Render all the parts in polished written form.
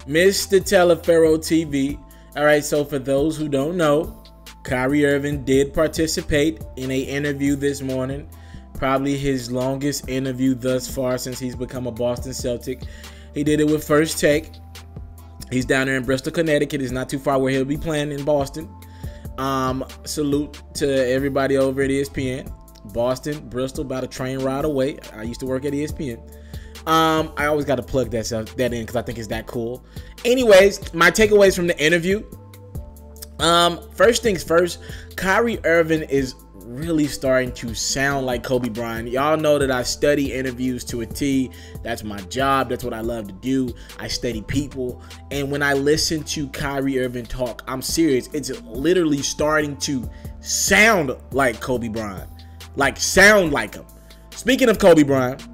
Mr. Taliaferro TV. All right, so for those who don't know, Kyrie Irving did participate in an interview this morning. Probably his longest interview thus far since he's become a Boston Celtic. He did it with First Take. He's down there in Bristol, Connecticut. It's not too far where he'll be playing in Boston. Salute to everybody over at ESPN. Boston, Bristol, about a train ride away. I used to work at ESPN. I always got to plug that in because I think it's that cool. Anyways, my takeaways from the interview. First things first, Kyrie Irving is really starting to sound like Kobe Bryant. Y'all know that I study interviews to a T. That's my job. That's what I love to do. I study people. And when I listen to Kyrie Irving talk, I'm serious. It's literally starting to sound like Kobe Bryant. Like, sound like him. Speaking of Kobe Bryant,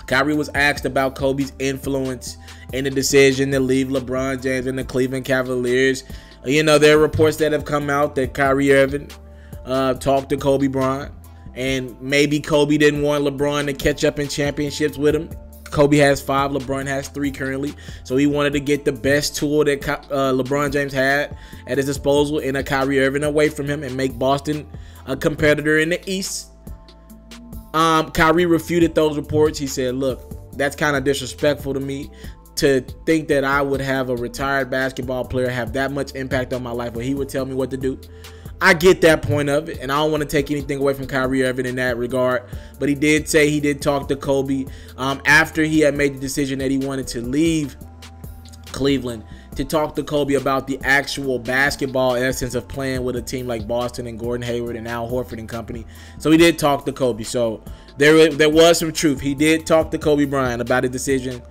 Kyrie was asked about Kobe's influence in the decision to leave LeBron James and the Cleveland Cavaliers. You know, there are reports that have come out that Kyrie Irving talked to Kobe Bryant, and maybe Kobe didn't want LeBron to catch up in championships with him. Kobe has 5, LeBron has 3 currently, so he wanted to get the best tool that LeBron James had at his disposal in a Kyrie Irving away from him and make Boston a competitor in the East. Kyrie refuted those reports. He said, look, that's kind of disrespectful to me to think that I would have a retired basketball player have that much impact on my life where he would tell me what to do. I get that point of it, and I don't want to take anything away from Kyrie Irving in that regard. But he did say he did talk to Kobe after he had made the decision that he wanted to leave Cleveland, to talk to Kobe about the actual basketball essence of playing with a team like Boston and Gordon Hayward and Al Horford and company. So he did talk to Kobe. So there was some truth. He did talk to Kobe Bryant about his decision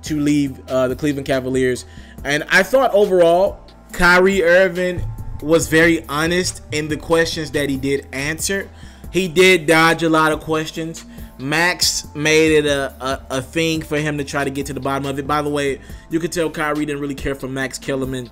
to leave the Cleveland Cavaliers. And I thought overall, Kyrie Irving was very honest in the questions that he did answer. He did dodge a lot of questions. Max made it a thing for him to try to get to the bottom of it. By the way, you could tell Kyrie didn't really care for Max Kellerman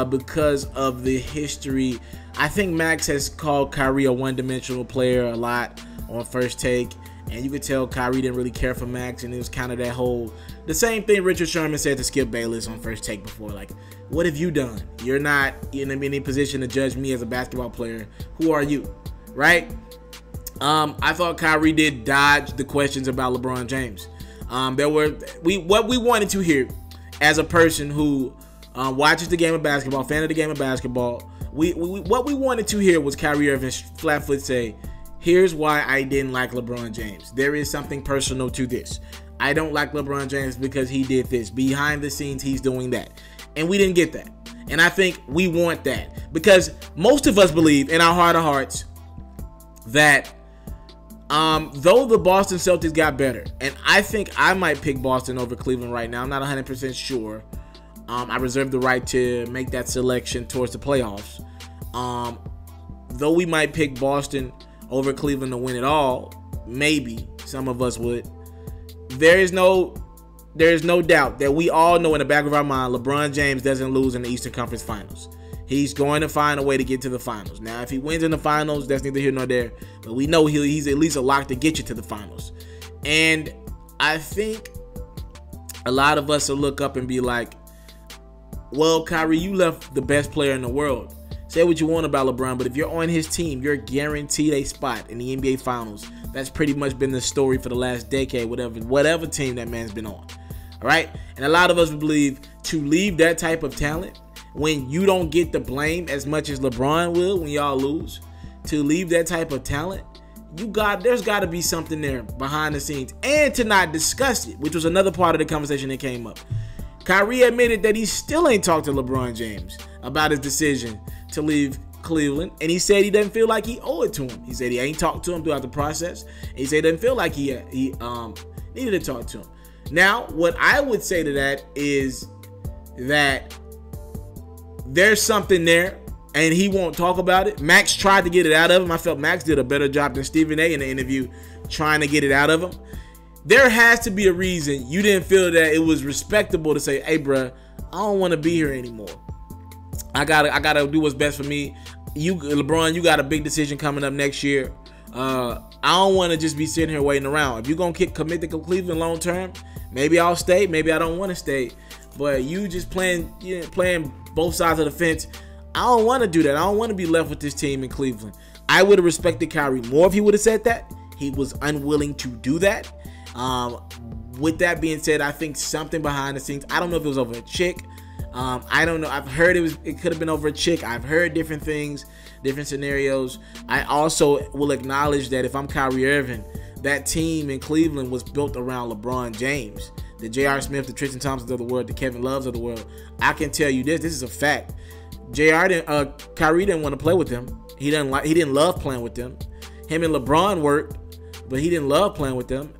because of the history. I think Max has called Kyrie a one-dimensional player a lot on First Take, and you could tell Kyrie didn't really care for Max, and it was kind of that whole, the same thing Richard Sherman said to Skip Bayless on First Take before, like, what have you done? You're not in any position to judge me as a basketball player. Who are you? Right? I thought Kyrie did dodge the questions about LeBron James. What we wanted to hear as a person who watches the game of basketball, fan of the game of basketball, what we wanted to hear was Kyrie Irving flat foot say, here's why I didn't like LeBron James. There is something personal to this. I don't like LeBron James because he did this. Behind the scenes, he's doing that. And we didn't get that. And I think we want that. Because most of us believe in our heart of hearts that though the Boston Celtics got better, and I think I might pick Boston over Cleveland right now. I'm not 100% sure. I reserve the right to make that selection towards the playoffs. Though we might pick Boston over Cleveland to win it all, maybe some of us would. There is no doubt that we all know in the back of our mind LeBron James doesn't lose in the Eastern Conference Finals. He's going to find a way to get to the finals. Now, if he wins in the finals, that's neither here nor there. But we know he's at least a lock to get you to the finals. And I think a lot of us will look up and be like, well, Kyrie, you left the best player in the world. Say what you want about LeBron, but if you're on his team, you're guaranteed a spot in the NBA Finals. That's pretty much been the story for the last decade, whatever team that man's been on. All right? And a lot of us believe to leave that type of talent when you don't get the blame as much as LeBron will when y'all lose, to leave that type of talent, there's got to be something there behind the scenes. And to not discuss it, which was another part of the conversation that came up. Kyrie admitted that he still ain't talked to LeBron James about his decision to leave Cleveland, and he said he doesn't feel like he owed it to him. He said he ain't talked to him throughout the process. And he said he doesn't feel like he needed to talk to him. Now, what I would say to that is that there's something there, and he won't talk about it. Max tried to get it out of him. I felt Max did a better job than Stephen A in the interview trying to get it out of him. There has to be a reason you didn't feel that it was respectable to say, hey, bruh, I don't want to be here anymore. I gotta do what's best for me. LeBron, you got a big decision coming up next year. I don't want to just be sitting here waiting around. If you're going to commit to Cleveland long term, Maybe I'll stay, maybe I don't want to stay. But you just playing both sides of the fence. I don't want to do that. I don't want to be left with this team in Cleveland. I would have respected Kyrie more if he would have said that. He was unwilling to do that. With that being said, I think something behind the scenes. I don't know if it was over a chick. I don't know. I've heard it could have been over a chick. I've heard different things, different scenarios. I also will acknowledge that if I'm Kyrie Irving, that team in Cleveland was built around LeBron James, the J.R. Smith, the Tristan Thompsons of the world, the Kevin Loves of the world. I can tell you this is a fact. Kyrie didn't want to play with them. He didn't love playing with them. Him and LeBron worked, but he didn't love playing with them.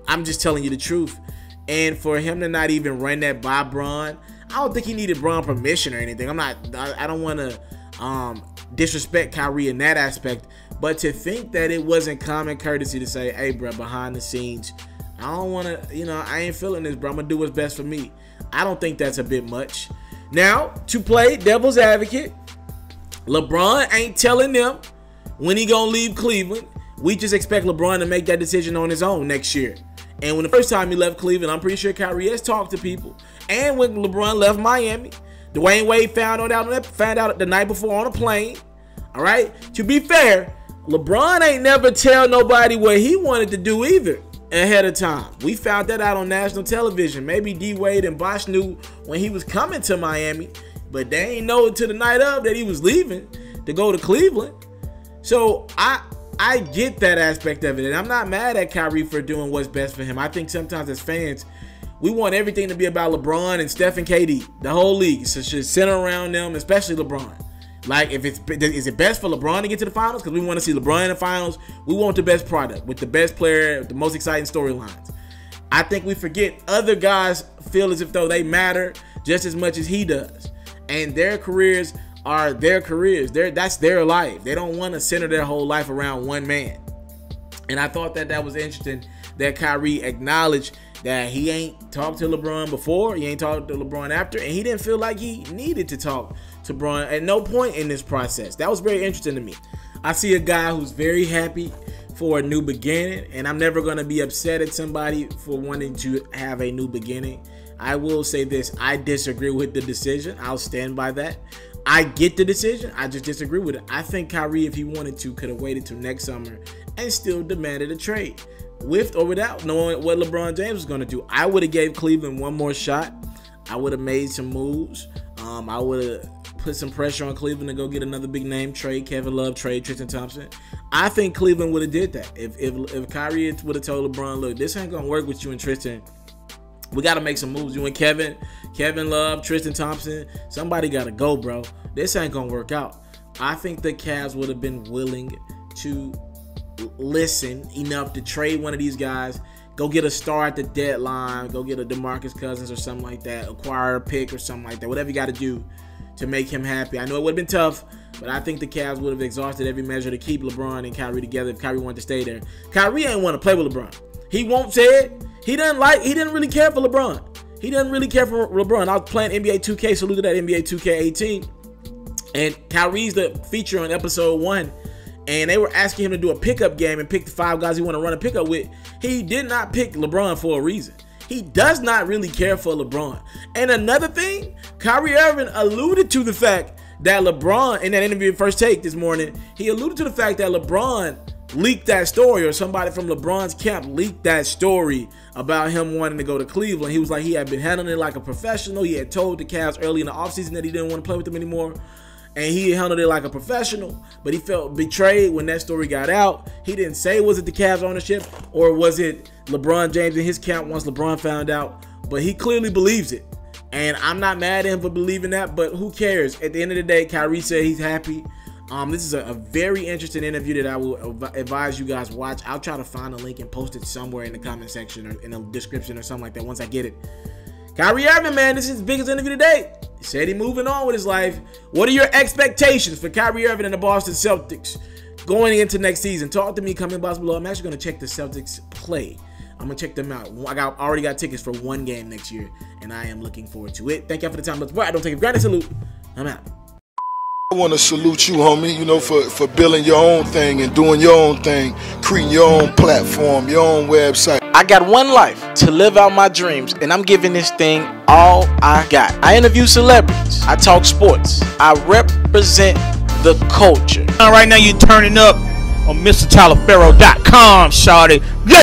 I'm just telling you the truth. And for him to not even run that by Bron, I don't think he needed Bron permission or anything. I don't want to disrespect Kyrie in that aspect, but to think that it wasn't common courtesy to say, hey, bro, behind the scenes, I don't want to, I ain't feeling this, bro. I'm going to do what's best for me. I don't think that's a bit much. Now, to play devil's advocate, LeBron ain't telling them when he going to leave Cleveland. We just expect LeBron to make that decision on his own next year. And when the first time he left Cleveland, I'm pretty sure Kyrie has talked to people. And when LeBron left Miami, Dwayne Wade found out the night before on a plane. All right. To be fair, LeBron ain't never tell nobody what he wanted to do either ahead of time. We found that out on national television. Maybe D Wade and Bosh knew when he was coming to Miami, but they ain't know until the night of that he was leaving to go to Cleveland. So I get that aspect of it, and I'm not mad at Kyrie for doing what's best for him. I think sometimes as fans, we want everything to be about LeBron and Steph and KD, the whole league. So it should center around them, especially LeBron. Like, is it best for LeBron to get to the finals? Because we want to see LeBron in the finals. We want the best product with the best player, the most exciting storylines. I think we forget other guys feel as if though they matter just as much as he does, and their careers are their careers. That's their life. They don't want to center their whole life around one man. And I thought that was interesting that Kyrie acknowledged that he ain't talked to LeBron before, he ain't talked to LeBron after, and he didn't feel like he needed to talk to LeBron at no point in this process. That was very interesting to me. I see a guy who's very happy for a new beginning, and I'm never going to be upset at somebody for wanting to have a new beginning. I will say this, I disagree with the decision. I'll stand by that. I get the decision, I just disagree with it. I think Kyrie, if he wanted to, could have waited till next summer and still demanded a trade, with or without knowing what LeBron James was going to do. I would have gave Cleveland one more shot. I would have made some moves. I would have put some pressure on Cleveland to go get another big name, trade Kevin Love, trade Tristan Thompson. I think Cleveland would have did that. If Kyrie would have told LeBron, look, this ain't going to work with you and Tristan. We got to make some moves. You and Kevin Love, Tristan Thompson, somebody got to go, bro. This ain't going to work out. I think the Cavs would have been willing to listen enough to trade one of these guys, go get a star at the deadline, go get a DeMarcus Cousins or something like that, acquire a pick or something like that, whatever you got to do to make him happy. I know it would have been tough, but I think the Cavs would have exhausted every measure to keep LeBron and Kyrie together if Kyrie wanted to stay there. Kyrie ain't want to play with LeBron. He won't say it. He didn't really care for LeBron. He didn't really care for LeBron. I was playing NBA 2K, salute to that NBA 2K18. And Kyrie's the feature on episode 1. And they were asking him to do a pickup game and pick the 5 guys he want to run a pickup with. He did not pick LeBron for a reason. He does not really care for LeBron. And another thing, Kyrie Irving alluded to the fact that LeBron, in that interview in First Take this morning, he alluded to the fact that LeBron leaked that story, or somebody from LeBron's camp leaked that story about him wanting to go to Cleveland. He was like, he had been handling it like a professional. He had told the Cavs early in the offseason that he didn't want to play with them anymore, and he handled it like a professional, but he felt betrayed when that story got out. He didn't say, was it the Cavs ownership or was it LeBron James and his camp once LeBron found out, but he clearly believes it. And I'm not mad at him for believing that, but who cares? At the end of the day, Kyrie said he's happy. This is a very interesting interview that I will advise you guys watch. I'll try to find a link and post it somewhere in the comment section or in the description or something like that once I get it. Kyrie Irving, man, this is his biggest interview today. He said he's moving on with his life. What are your expectations for Kyrie Irving and the Boston Celtics going into next season? Talk to me, comment box below. I'm actually going to check the Celtics play. I'm going to check them out. I already got tickets for one game next year, and I am looking forward to it. Thank y'all for the time. I don't take it for granted. Salute. I'm out. I want to salute you, homie, you know, for building your own thing and doing your own thing, creating your own platform, your own website. I got one life to live out my dreams, and I'm giving this thing all I got. I interview celebrities. I talk sports. I represent the culture. Right now, you're turning up on MrTaliaferro.com, shawty.